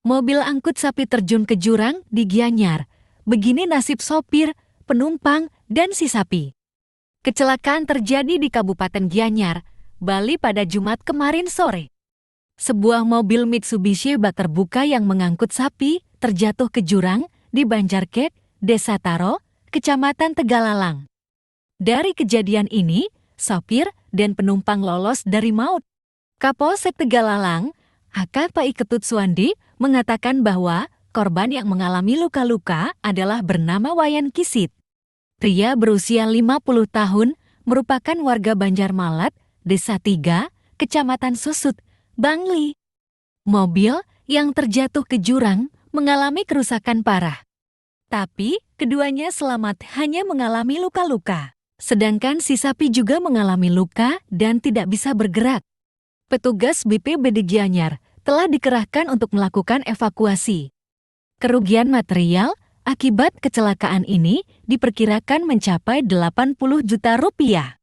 Mobil angkut sapi terjun ke jurang di Gianyar. Begini nasib sopir, penumpang, dan si sapi. Kecelakaan terjadi di Kabupaten Gianyar, Bali pada Jumat kemarin sore. Sebuah mobil Mitsubishi bak terbuka yang mengangkut sapi terjatuh ke jurang di Banjarkek, Desa Taro, Kecamatan Tegalalang. Dari kejadian ini, sopir dan penumpang lolos dari maut. Kapolsek Tegalalang, AKP Ketut Suwandi, mengatakan bahwa korban yang mengalami luka-luka adalah bernama Wayan Kisit. Pria berusia 50 tahun, merupakan warga Banjarmalat, Desa 3, Kecamatan Susut, Bangli. Mobil yang terjatuh ke jurang mengalami kerusakan parah. Tapi, keduanya selamat hanya mengalami luka-luka. Sedangkan si sapi juga mengalami luka dan tidak bisa bergerak. Petugas BPBD Gianyar telah dikerahkan untuk melakukan evakuasi. Kerugian material akibat kecelakaan ini diperkirakan mencapai 80 juta rupiah.